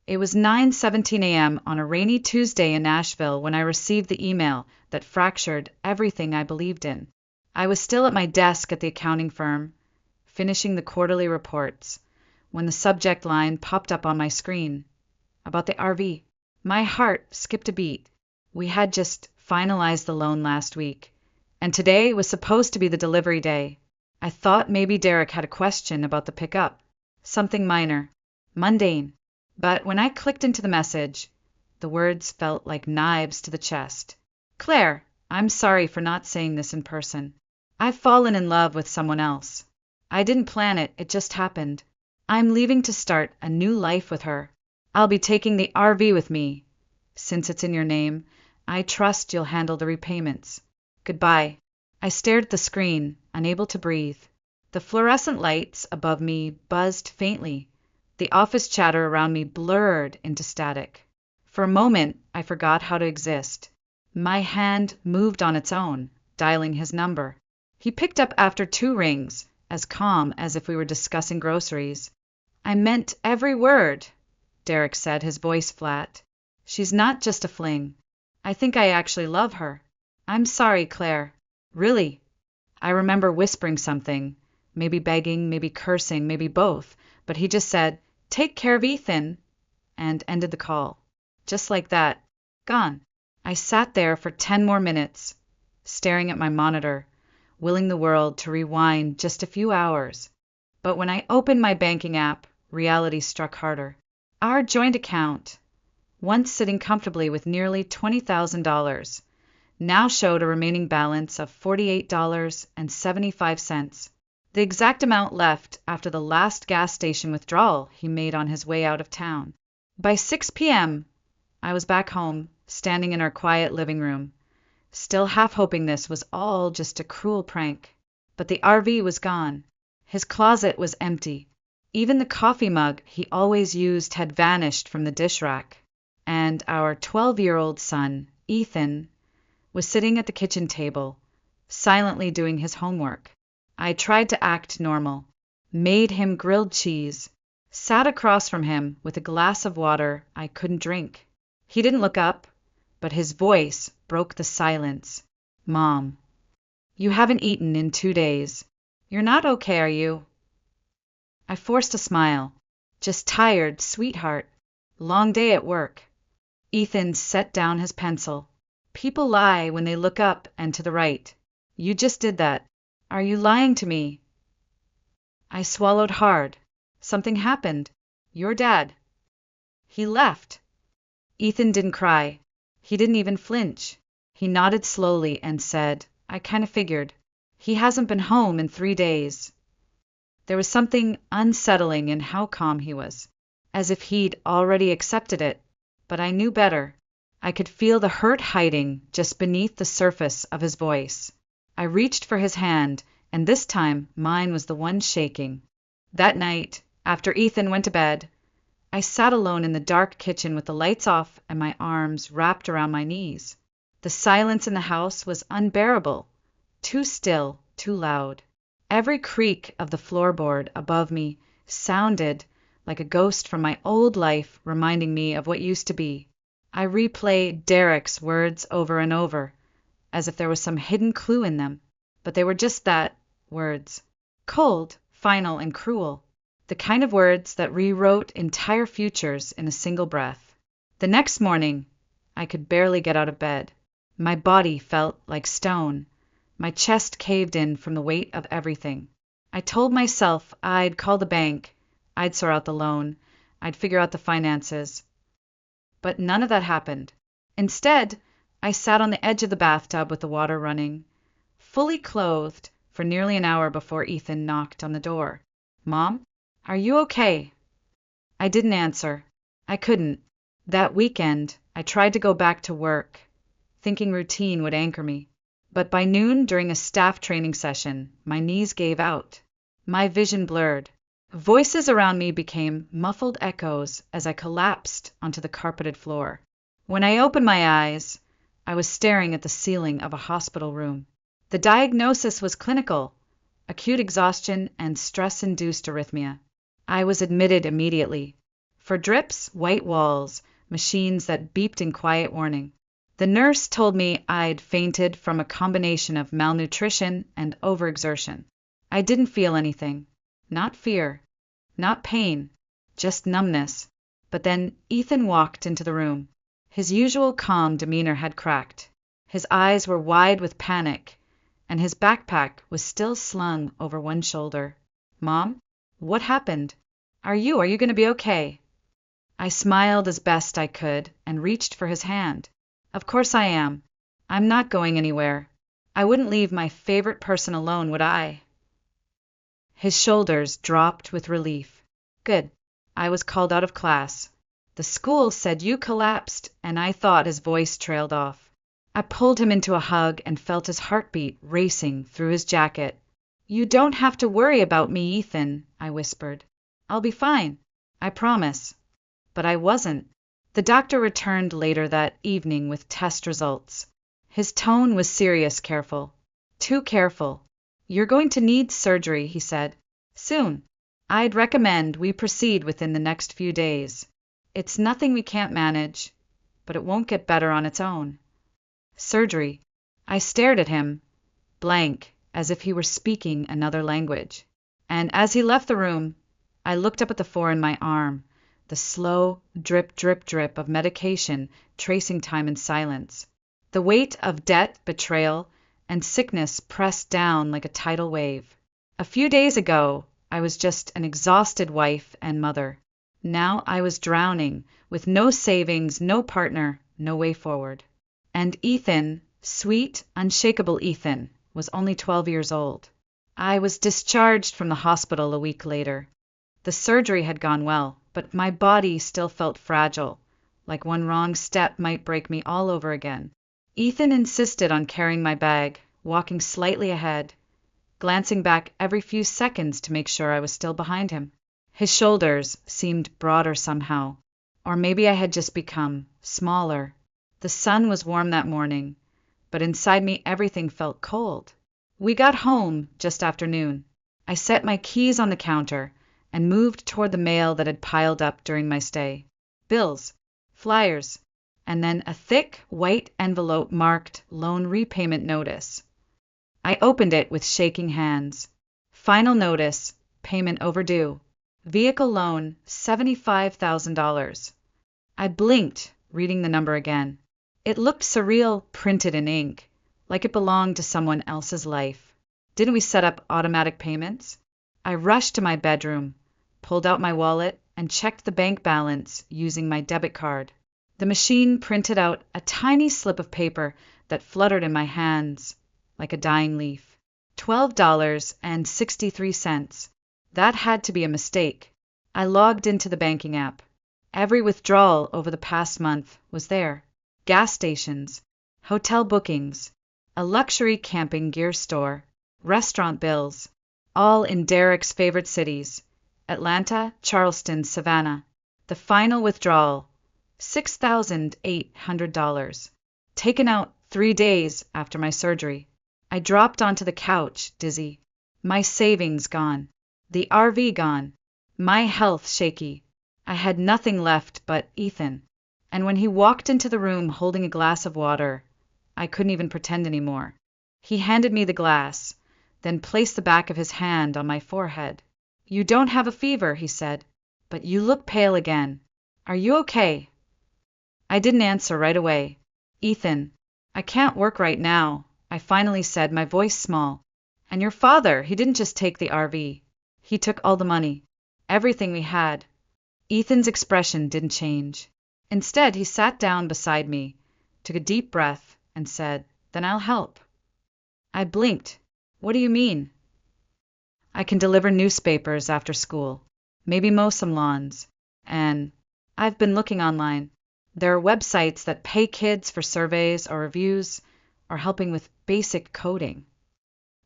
It was 9:17 a.m. on a rainy Tuesday in Nashville when I received the email that fractured everything I believed in. I was still at my desk at the accounting firm, finishing the quarterly reports, when the subject line popped up on my screen. About the RV. My heart skipped a beat. We had just finalized the loan last week, and today was supposed to be the delivery day. I thought maybe Derek had a question about the pickup. Something minor, mundane. But when I clicked into the message, the words felt like knives to the chest. Claire, I'm sorry for not saying this in person. I've fallen in love with someone else. I didn't plan it, it just happened. I'm leaving to start a new life with her. I'll be taking the RV with me. Since it's in your name, I trust you'll handle the repayments. Goodbye. I stared at the screen, unable to breathe. The fluorescent lights above me buzzed faintly. The office chatter around me blurred into static. For a moment, I forgot how to exist. My hand moved on its own, dialing his number. He picked up after 2 rings, as calm as if we were discussing groceries. I meant every word, Derek said, his voice flat. She's not just a fling. I think I actually love her. I'm sorry, Claire. Really. I remember whispering something, maybe begging, maybe cursing, maybe both, but he just said, "Take care of Ethan," and ended the call. Just like that. Gone. I sat there for 10 more minutes, staring at my monitor, willing the world to rewind just a few hours. But when I opened my banking app, reality struck harder. Our joint account, once sitting comfortably with nearly $20,000, now showed a remaining balance of $48.75, the exact amount left after the last gas station withdrawal he made on his way out of town. By 6 p.m., I was back home, standing in our quiet living room, still half hoping this was all just a cruel prank. But the RV was gone. His closet was empty. Even the coffee mug he always used had vanished from the dish rack. And our 12-year-old son, Ethan, was sitting at the kitchen table, silently doing his homework. I tried to act normal, made him grilled cheese, sat across from him with a glass of water I couldn't drink. He didn't look up, but his voice broke the silence. "Mom, you haven't eaten in 2 days. You're not okay, are you?" I forced a smile. "Just tired, sweetheart. Long day at work." Ethan set down his pencil. "People lie when they look up and to the right. You just did that. Are you lying to me?" I swallowed hard. "Something happened. Your dad. He left." Ethan didn't cry. He didn't even flinch. He nodded slowly and said, "I kind of figured. He hasn't been home in 3 days." There was something unsettling in how calm he was, as if he'd already accepted it. But I knew better. I could feel the hurt hiding just beneath the surface of his voice. I reached for his hand, and this time mine was the one shaking. That night, after Ethan went to bed, I sat alone in the dark kitchen with the lights off and my arms wrapped around my knees. The silence in the house was unbearable, too still, too loud. Every creak of the floorboard above me sounded like a ghost from my old life reminding me of what used to be. I replayed Derek's words over and over, as if there was some hidden clue in them, but they were just that, words. Cold, final, and cruel. The kind of words that rewrote entire futures in a single breath. The next morning, I could barely get out of bed. My body felt like stone. My chest caved in from the weight of everything. I told myself I'd call the bank, I'd sort out the loan, I'd figure out the finances. But none of that happened. Instead, I sat on the edge of the bathtub with the water running, fully clothed, for nearly an hour before Ethan knocked on the door. "Mom, are you okay?" I didn't answer. I couldn't. That weekend, I tried to go back to work, thinking routine would anchor me. But by noon, during a staff training session, my knees gave out. My vision blurred. Voices around me became muffled echoes as I collapsed onto the carpeted floor. When I opened my eyes, I was staring at the ceiling of a hospital room. The diagnosis was clinical: acute exhaustion and stress-induced arrhythmia. I was admitted immediately. For drips, white walls, machines that beeped in quiet warning. The nurse told me I'd fainted from a combination of malnutrition and overexertion. I didn't feel anything. Not fear. Not pain. Just numbness. But then Ethan walked into the room. His usual calm demeanor had cracked. His eyes were wide with panic, and his backpack was still slung over one shoulder. "Mom? What happened? Are you going to be okay?" I smiled as best I could and reached for his hand. "Of course I am. I'm not going anywhere. I wouldn't leave my favorite person alone, would I?" His shoulders dropped with relief. "Good. I was called out of class. The school said you collapsed," and I thought his voice trailed off. I pulled him into a hug and felt his heartbeat racing through his jacket. "You don't have to worry about me, Ethan," I whispered. "I'll be fine. I promise." But I wasn't. The doctor returned later that evening with test results. His tone was serious, careful. Too careful. "You're going to need surgery," he said. "Soon. I'd recommend we proceed within the next few days. It's nothing we can't manage, but it won't get better on its own." Surgery. I stared at him, blank, as if he were speaking another language. And as he left the room, I looked up at the 4 in my arm, the slow drip, drip, drip of medication tracing time in silence. The weight of debt, betrayal, and sickness pressed down like a tidal wave. A few days ago, I was just an exhausted wife and mother. Now I was drowning, with no savings, no partner, no way forward. And Ethan, sweet, unshakable Ethan, was only 12 years old. I was discharged from the hospital a week later. The surgery had gone well, but my body still felt fragile, like one wrong step might break me all over again. Ethan insisted on carrying my bag, walking slightly ahead, glancing back every few seconds to make sure I was still behind him. His shoulders seemed broader somehow, or maybe I had just become smaller. The sun was warm that morning, but inside me everything felt cold. We got home just after noon. I set my keys on the counter and moved toward the mail that had piled up during my stay. Bills, flyers, and then a thick white envelope marked loan repayment notice. I opened it with shaking hands. Final notice, payment overdue. Vehicle loan, $75,000. I blinked, reading the number again. It looked surreal, printed in ink, like it belonged to someone else's life. Didn't we set up automatic payments? I rushed to my bedroom, pulled out my wallet, and checked the bank balance using my debit card. The machine printed out a tiny slip of paper that fluttered in my hands like a dying leaf. $12.63. That had to be a mistake. I logged into the banking app. Every withdrawal over the past month was there. Gas stations, hotel bookings, a luxury camping gear store, restaurant bills, all in Derek's favorite cities, Atlanta, Charleston, Savannah. The final withdrawal, $6,800, taken out 3 days after my surgery. I dropped onto the couch, dizzy. My savings gone. The RV gone. My health shaky. I had nothing left but Ethan. And when he walked into the room holding a glass of water, I couldn't even pretend anymore. He handed me the glass, then placed the back of his hand on my forehead. "You don't have a fever," he said, "but you look pale again. Are you okay?" I didn't answer right away. "Ethan, I can't work right now," I finally said, my voice small. "And your father, he didn't just take the RV. He took all the money. Everything we had." Ethan's expression didn't change. Instead, he sat down beside me, took a deep breath, and said, "Then I'll help." I blinked. "What do you mean?" "I can deliver newspapers after school, maybe mow some lawns, and I've been looking online. There are websites that pay kids for surveys or reviews or helping with basic coding."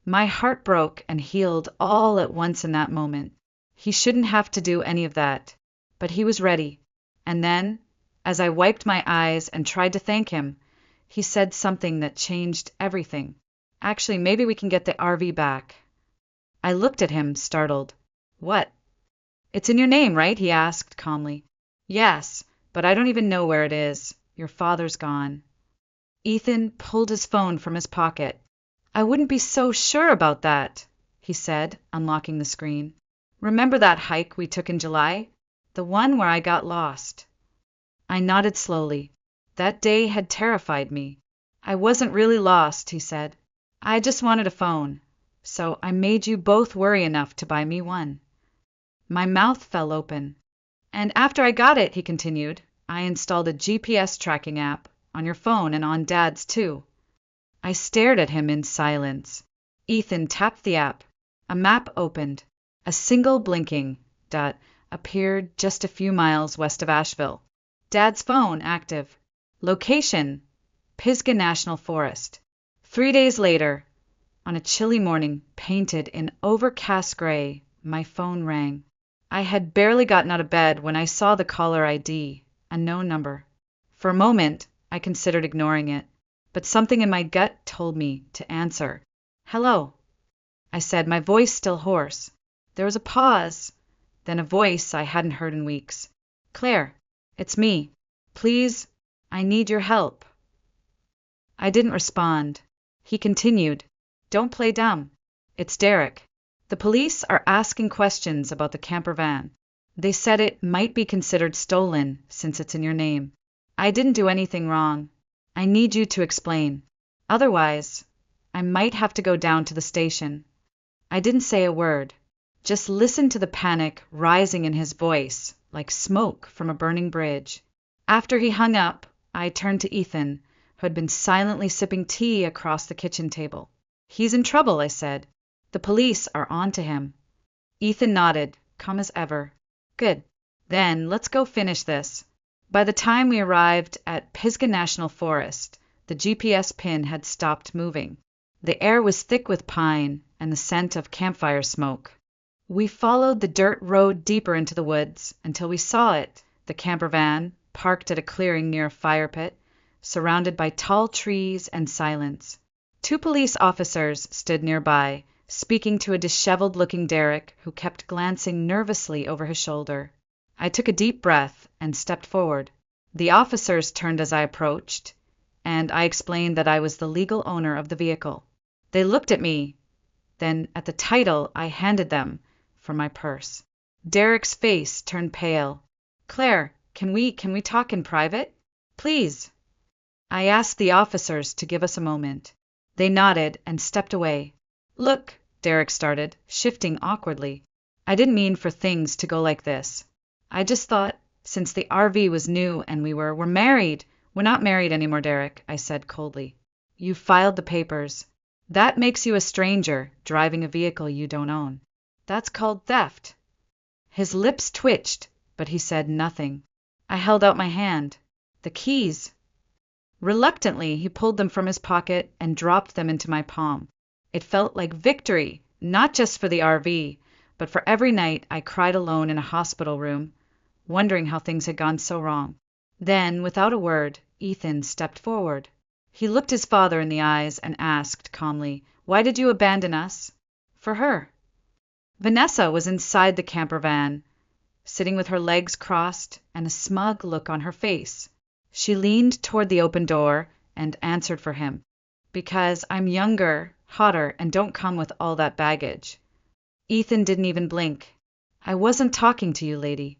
My heart broke and healed all at once in that moment. He shouldn't have to do any of that, but he was ready. And then, as I wiped my eyes and tried to thank him, he said something that changed everything. "Actually, maybe we can get the RV back." I looked at him, startled. "What?" "It's in your name, right?" he asked calmly. Yes, but I don't even know where it is. Your father's gone. Ethan pulled his phone from his pocket. I wouldn't be so sure about that, he said, unlocking the screen. Remember that hike we took in July? The one where I got lost. I nodded slowly. That day had terrified me. I wasn't really lost, he said. I just wanted a phone. So I made you both worry enough to buy me one. My mouth fell open. And after I got it, he continued, I installed a GPS tracking app on your phone and on Dad's too. I stared at him in silence. Ethan tapped the app. A map opened. A single blinking dot appeared just a few miles west of Asheville. Dad's phone active. Location: Pisgah National Forest. 3 days later, on a chilly morning, painted in overcast gray, my phone rang. I had barely gotten out of bed when I saw the caller ID, a known number. For a moment, I considered ignoring it, but something in my gut told me to answer. Hello, I said, my voice still hoarse. There was a pause, then a voice I hadn't heard in weeks. Claire, it's me. Please, I need your help. I didn't respond. He continued, Don't play dumb. It's Derek. The police are asking questions about the camper van. They said it might be considered stolen since it's in your name. I didn't do anything wrong. I need you to explain. Otherwise, I might have to go down to the station. I didn't say a word. Just listened to the panic rising in his voice, like smoke from a burning bridge. After he hung up, I turned to Ethan, who had been silently sipping tea across the kitchen table. He's in trouble, I said. The police are on to him. Ethan nodded, calm as ever. Good. Then let's go finish this. By the time we arrived at Pisgah National Forest, the GPS pin had stopped moving. The air was thick with pine and the scent of campfire smoke. We followed the dirt road deeper into the woods until we saw it, the camper van, parked at a clearing near a fire pit, surrounded by tall trees and silence. 2 police officers stood nearby, speaking to a disheveled-looking Derek who kept glancing nervously over his shoulder. I took a deep breath and stepped forward. The officers turned as I approached, and I explained that I was the legal owner of the vehicle. They looked at me, then at the title I handed them for my purse. Derek's face turned pale. Claire, can we talk in private? Please. I asked the officers to give us a moment. They nodded and stepped away. Look, Derek started, shifting awkwardly. I didn't mean for things to go like this. I just thought, since the RV was new and we're married. We're not married anymore, Derek, I said coldly. You filed the papers. That makes you a stranger driving a vehicle you don't own. That's called theft. His lips twitched, but he said nothing. I held out my hand. The keys. Reluctantly, he pulled them from his pocket and dropped them into my palm. It felt like victory, not just for the RV, but for every night I cried alone in a hospital room, wondering how things had gone so wrong. Then, without a word, Ethan stepped forward. He looked his father in the eyes and asked calmly, Why did you abandon us? For her. Vanessa was inside the camper van, sitting with her legs crossed and a smug look on her face. She leaned toward the open door and answered for him. Because I'm younger, hotter, and don't come with all that baggage. Ethan didn't even blink. I wasn't talking to you, lady.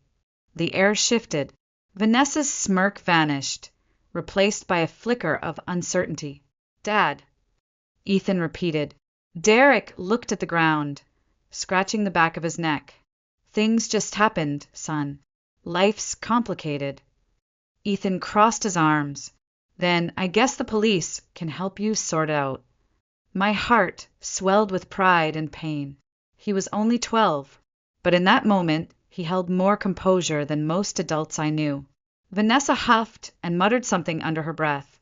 The air shifted. Vanessa's smirk vanished, replaced by a flicker of uncertainty. Dad. Ethan repeated. Derek looked at the ground, scratching the back of his neck. Things just happened, son. Life's complicated. Ethan crossed his arms. Then I guess the police can help you sort it out. My heart swelled with pride and pain. He was only 12, but in that moment he held more composure than most adults I knew. Vanessa huffed and muttered something under her breath,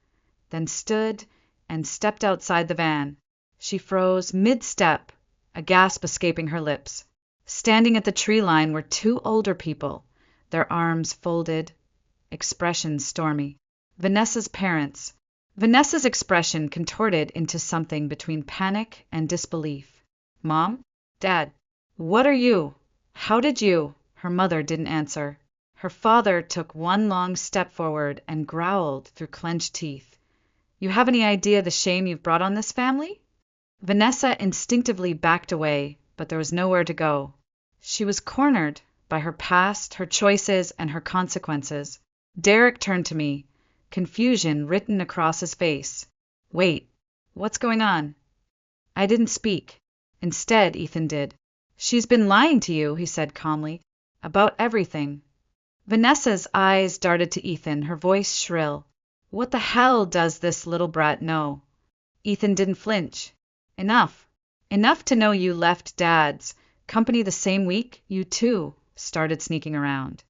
then stood and stepped outside the van. She froze mid-step, a gasp escaping her lips. Standing at the tree line were 2 older people, their arms folded, expressions stormy. Vanessa's parents. Vanessa's expression contorted into something between panic and disbelief. Mom? Dad? What are you? How did you? Her mother didn't answer. Her father took one long step forward and growled through clenched teeth. You have any idea the shame you've brought on this family? Vanessa instinctively backed away, but there was nowhere to go. She was cornered by her past, her choices, and her consequences. Derek turned to me, confusion written across his face. Wait, what's going on? I didn't speak. Instead, Ethan did. She's been lying to you, he said calmly, about everything. Vanessa's eyes darted to Ethan, her voice shrill. What the hell does this little brat know? Ethan didn't flinch. Enough. Enough to know you left Dad's company the same week you, too, started sneaking around.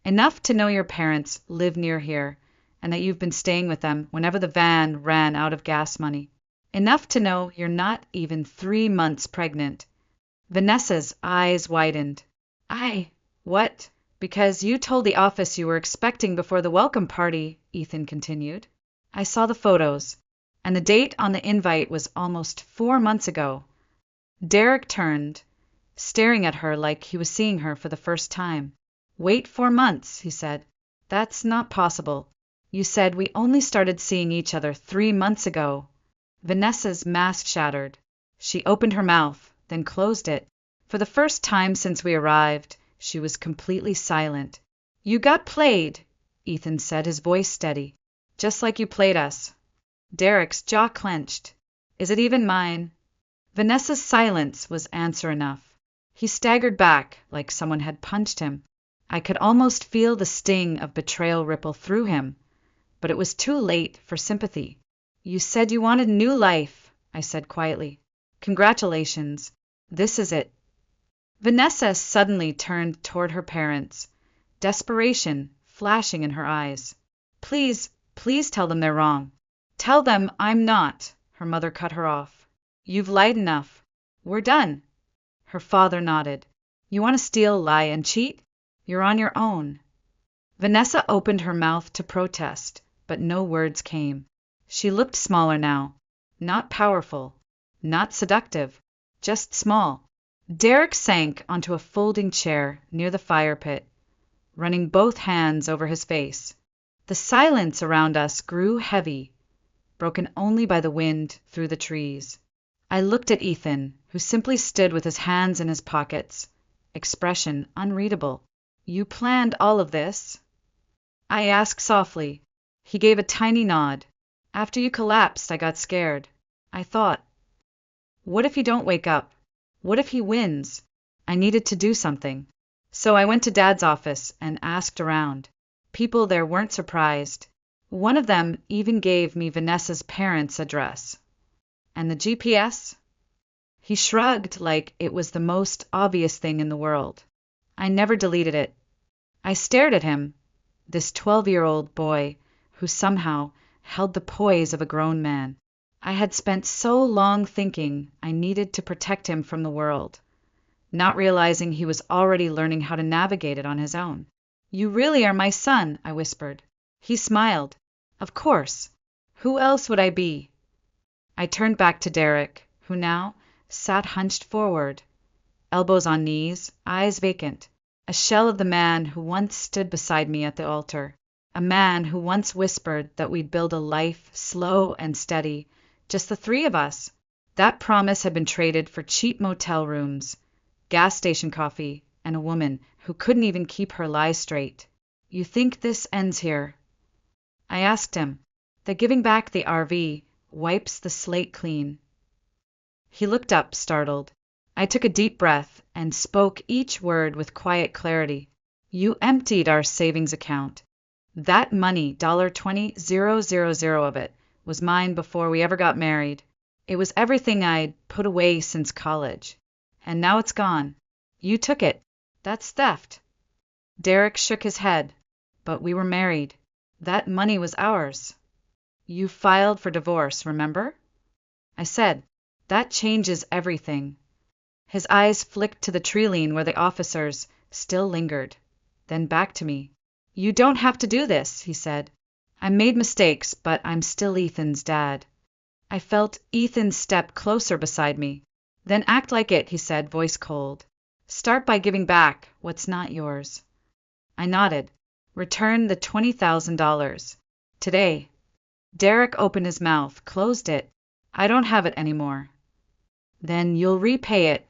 Enough to know your parents live near here, and that you've been staying with them whenever the van ran out of gas money. Enough to know you're not even 3 months pregnant. Vanessa's eyes widened. What? Because you told the office you were expecting before the welcome party, Ethan continued. I saw the photos, and the date on the invite was almost 4 months ago. Derek turned, staring at her like he was seeing her for the first time. Wait 4 months, he said. That's not possible. You said we only started seeing each other 3 months ago. Vanessa's mask shattered. She opened her mouth, then closed it. For the first time since we arrived, she was completely silent. You got played, Ethan said, his voice steady. Just like you played us. Derek's jaw clenched. Is it even mine? Vanessa's silence was answer enough. He staggered back like someone had punched him. I could almost feel the sting of betrayal ripple through him, but it was too late for sympathy. You said you wanted a new life, I said quietly. Congratulations. This is it. Vanessa suddenly turned toward her parents, desperation flashing in her eyes. Please tell them they're wrong. Tell them I'm not. Her mother cut her off. You've lied enough. We're done. Her father nodded. You want to steal, lie, and cheat? You're on your own. Vanessa opened her mouth to protest, but no words came. She looked smaller now. Not powerful. Not seductive. Just small. Derek sank onto a folding chair near the fire pit, running both hands over his face. The silence around us grew heavy, broken only by the wind through the trees. I looked at Ethan, who simply stood with his hands in his pockets, expression unreadable. You planned all of this? I asked softly. He gave a tiny nod. After you collapsed, I got scared. I thought, what if you don't wake up? What if he wins? I needed to do something. So I went to Dad's office and asked around. People there weren't surprised. One of them even gave me Vanessa's parents' address. And the GPS? He shrugged like it was the most obvious thing in the world. I never deleted it. I stared at him, this 12-year-old boy who somehow held the poise of a grown man. I had spent so long thinking I needed to protect him from the world, not realizing he was already learning how to navigate it on his own. You really are my son, I whispered. He smiled. Of course. Who else would I be? I turned back to Derek, who now sat hunched forward, elbows on knees, eyes vacant, a shell of the man who once stood beside me at the altar, a man who once whispered that we'd build a life slow and steady, just the 3 of us. That promise had been traded for cheap motel rooms, gas station coffee, and a woman who couldn't even keep her lies straight. You think this ends here? I asked him. That giving back the RV wipes the slate clean. He looked up, startled. I took a deep breath and spoke each word with quiet clarity. You emptied our savings account. That money, $20,000 of it, was mine before we ever got married. It was everything I'd put away since college. And now it's gone. You took it. That's theft. Derek shook his head. But we were married. That money was ours. You filed for divorce, remember? I said, that changes everything. His eyes flicked to the tree line where the officers still lingered, then back to me. You don't have to do this, he said. I made mistakes, but I'm still Ethan's dad. I felt Ethan step closer beside me. Then act like it, he said, voice cold. Start by giving back what's not yours. I nodded. Return the $20,000. Today. Derek opened his mouth, closed it. I don't have it anymore. Then you'll repay it.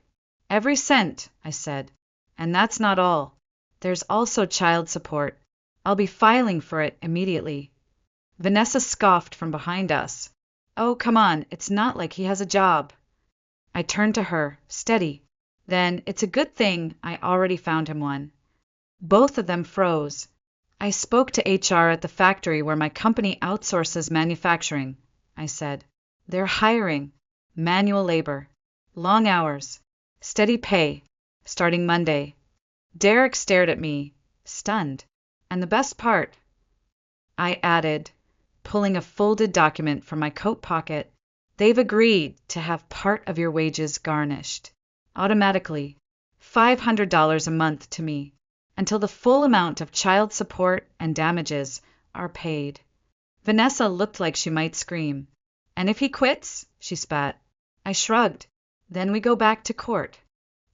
Every cent, I said. And that's not all. There's also child support. I'll be filing for it immediately. Vanessa scoffed from behind us. Oh, come on, it's not like he has a job. I turned to her, steady. Then it's a good thing I already found him one. Both of them froze. I spoke to HR at the factory where my company outsources manufacturing, I said. They're hiring. Manual labor. Long hours. Steady pay. Starting Monday. Derek stared at me, stunned. And the best part, I added, pulling a folded document from my coat pocket, they've agreed to have part of your wages garnished, automatically, $500 a month to me, until the full amount of child support and damages are paid. Vanessa looked like she might scream. And if he quits? She spat. I shrugged. Then we go back to court.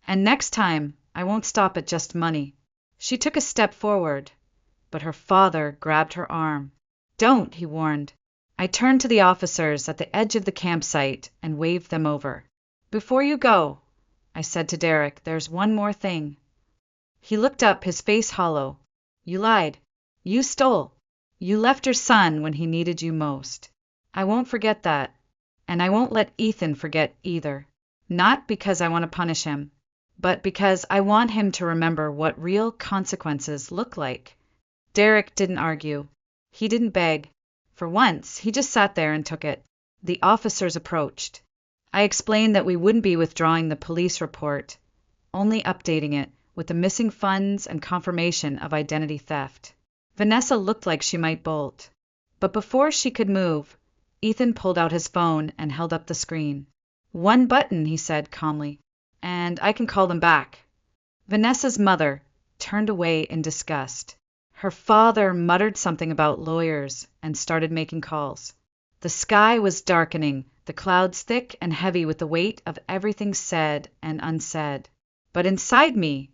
And next time, I won't stop at just money. She took a step forward, but her father grabbed her arm. Don't, he warned. I turned to the officers at the edge of the campsite and waved them over. Before you go, I said to Derek, there's one more thing. He looked up, his face hollow. You lied. You stole. You left your son when he needed you most. I won't forget that. And I won't let Ethan forget either. Not because I want to punish him, but because I want him to remember what real consequences look like. Derek didn't argue. He didn't beg. For once, he just sat there and took it. The officers approached. I explained that we wouldn't be withdrawing the police report, only updating it with the missing funds and confirmation of identity theft. Vanessa looked like she might bolt. But before she could move, Ethan pulled out his phone and held up the screen. One button, he said calmly, and I can call them back. Vanessa's mother turned away in disgust. Her father muttered something about lawyers and started making calls. The sky was darkening, the clouds thick and heavy with the weight of everything said and unsaid. But inside me,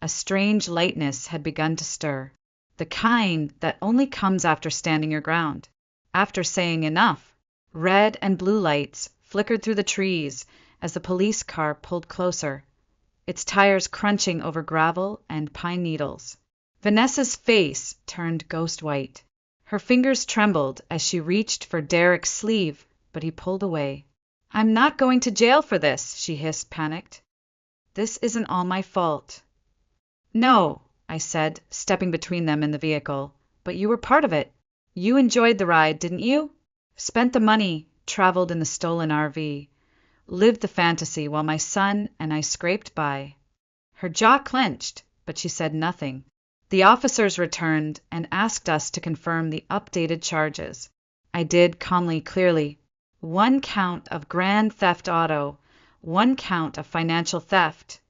a strange lightness had begun to stir, the kind that only comes after standing your ground, after saying enough. Red and blue lights flickered through the trees as the police car pulled closer, its tires crunching over gravel and pine needles. Vanessa's face turned ghost white. Her fingers trembled as she reached for Derek's sleeve, but he pulled away. I'm not going to jail for this, she hissed, panicked. This isn't all my fault. No, I said, stepping between them in the vehicle, but you were part of it. You enjoyed the ride, didn't you? Spent the money, traveled in the stolen RV, lived the fantasy while my son and I scraped by. Her jaw clenched, but she said nothing. The officers returned and asked us to confirm the updated charges. I did calmly, clearly. 1 count of grand theft auto, 1 count of financial theft,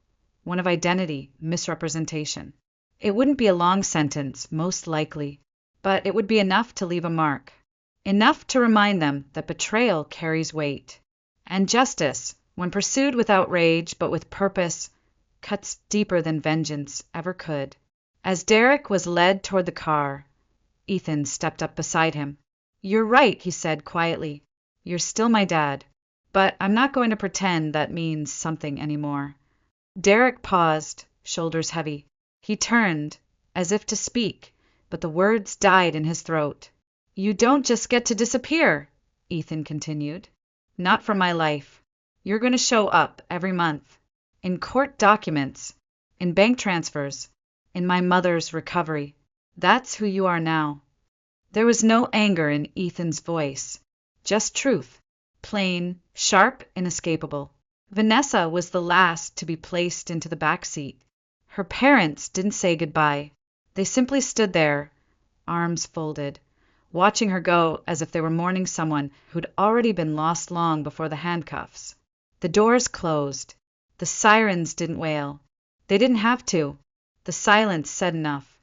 1 of identity misrepresentation. It wouldn't be a long sentence, most likely, but it would be enough to leave a mark. Enough to remind them that betrayal carries weight. And justice, when pursued with outrage but with purpose, cuts deeper than vengeance ever could. As Derek was led toward the car, Ethan stepped up beside him. You're right, he said quietly. You're still my dad, but I'm not going to pretend that means something anymore. Derek paused, shoulders heavy. He turned, as if to speak, but the words died in his throat. You don't just get to disappear, Ethan continued. Not from my life. You're going to show up every month. In court documents, in bank transfers, in my mother's recovery. That's who you are now. There was no anger in Ethan's voice, just truth, plain, sharp, inescapable. Vanessa was the last to be placed into the back seat. Her parents didn't say goodbye. They simply stood there, arms folded, watching her go as if they were mourning someone who'd already been lost long before the handcuffs. The doors closed. The sirens didn't wail. They didn't have to. The silence said enough.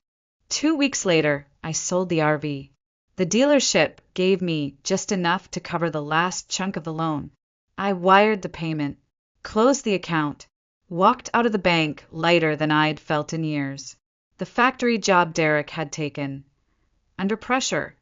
2 weeks later, I sold the RV. The dealership gave me just enough to cover the last chunk of the loan. I wired the payment, closed the account, walked out of the bank lighter than I'd felt in years. The factory job Derek had taken. Under pressure.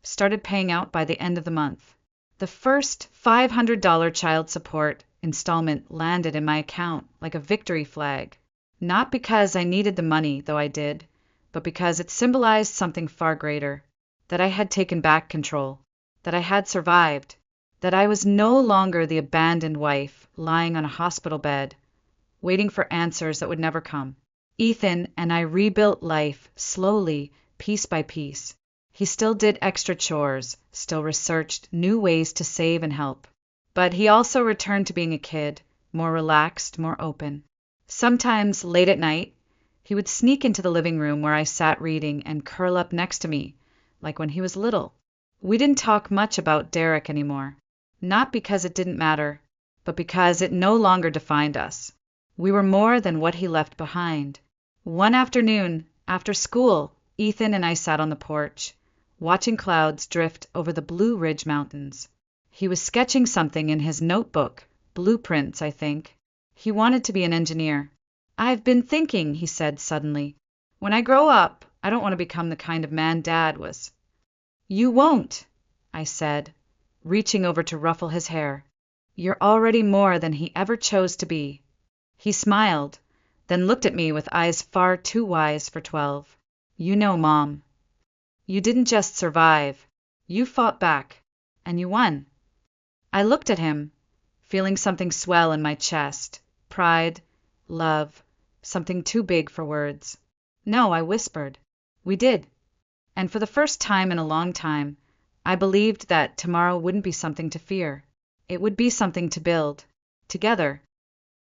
Started paying out by the end of the month. The first $500 child support installment landed in my account like a victory flag. Not because I needed the money, though I did, but because it symbolized something far greater. That I had taken back control. That I had survived. That I was no longer the abandoned wife lying on a hospital bed, waiting for answers that would never come. Ethan and I rebuilt life slowly, piece by piece. He still did extra chores, still researched new ways to save and help. But he also returned to being a kid, more relaxed, more open. Sometimes, late at night, he would sneak into the living room where I sat reading and curl up next to me, like when he was little. We didn't talk much about Derek anymore. Not because it didn't matter, but because it no longer defined us. We were more than what he left behind. One afternoon, after school, Ethan and I sat on the porch, watching clouds drift over the Blue Ridge Mountains. He was sketching something in his notebook, blueprints, I think. He wanted to be an engineer. "I've been thinking," he said suddenly, "when I grow up, I don't want to become the kind of man Dad was." "You won't," I said, reaching over to ruffle his hair. "You're already more than he ever chose to be." He smiled, then looked at me with eyes far too wise for 12. "You know, Mom. You didn't just survive. You fought back. And you won." I looked at him, feeling something swell in my chest. Pride, love, something too big for words. "No," I whispered. "We did." And for the first time in a long time, I believed that tomorrow wouldn't be something to fear. It would be something to build. Together.